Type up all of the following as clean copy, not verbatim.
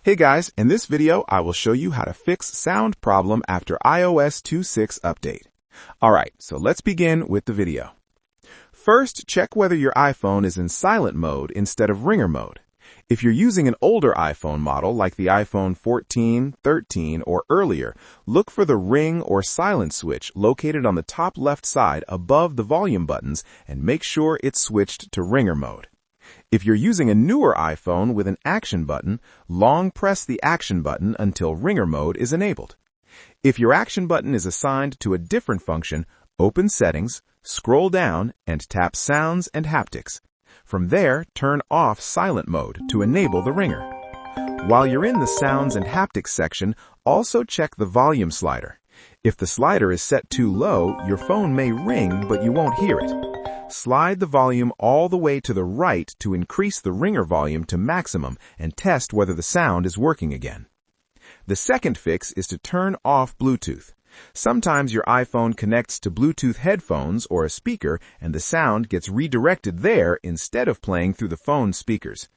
Hey guys, in this video I will show you how to fix sound problem after iOS 2.6 update. Alright, so let's begin with the video. First, check whether your iPhone is in silent mode instead of ringer mode. If you're using an older iPhone model like the iPhone 14, 13, or earlier, look for the ring or silent switch located on the top left side above the volume buttons and make sure it's switched to ringer mode. If you're using a newer iPhone with an action button, long press the action button until ringer mode is enabled. If your action button is assigned to a different function, open Settings, scroll down, and tap Sounds and Haptics. From there, turn off silent mode to enable the ringer. While you're in the Sounds and Haptics section, also check the volume slider. If the slider is set too low, your phone may ring, but you won't hear it. Slide the volume all the way to the right to increase the ringer volume to maximum and test whether the sound is working again. The second fix is to turn off Bluetooth. Sometimes your iPhone connects to Bluetooth headphones or a speaker and the sound gets redirected there instead of playing through the phone's speakers.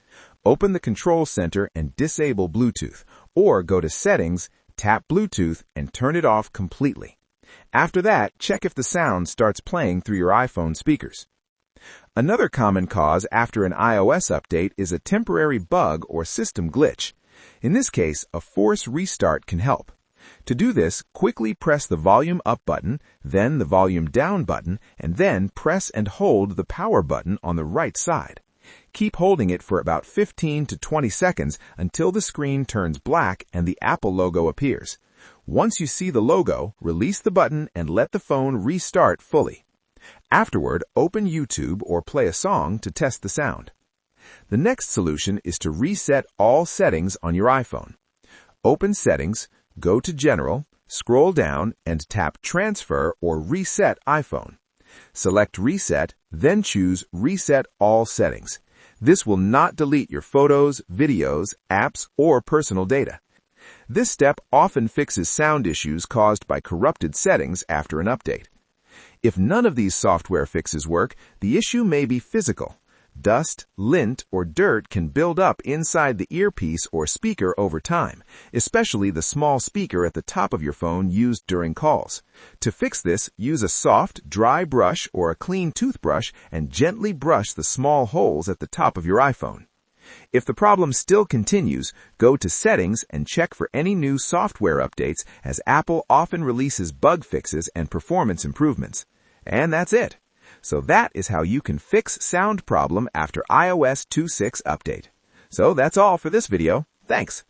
Open the control center and disable Bluetooth, or go to Settings, tap Bluetooth, and turn it off completely. After that, check if the sound starts playing through your iPhone speakers. Another common cause after an iOS update is a temporary bug or system glitch. In this case, a force restart can help. To do this, quickly press the volume up button, then the volume down button, and then press and hold the power button on the right side. Keep holding it for about 15 to 20 seconds until the screen turns black and the Apple logo appears. Once you see the logo, release the button and let the phone restart fully. Afterward, open YouTube or play a song to test the sound. The next solution is to reset all settings on your iPhone. Open Settings, go to General, scroll down, and tap Transfer or Reset iPhone. Select Reset, then choose Reset All Settings. This will not delete your photos, videos, apps, or personal data. This step often fixes sound issues caused by corrupted settings after an update. If none of these software fixes work, the issue may be physical. Dust, lint, or dirt can build up inside the earpiece or speaker over time, especially the small speaker at the top of your phone used during calls. To fix this, use a soft, dry brush or a clean toothbrush and gently brush the small holes at the top of your iPhone. If the problem still continues, go to Settings and check for any new software updates, as Apple often releases bug fixes and performance improvements. And that's it. So that is how you can fix sound problem after iOS 2.6 update. So that's all for this video. Thanks.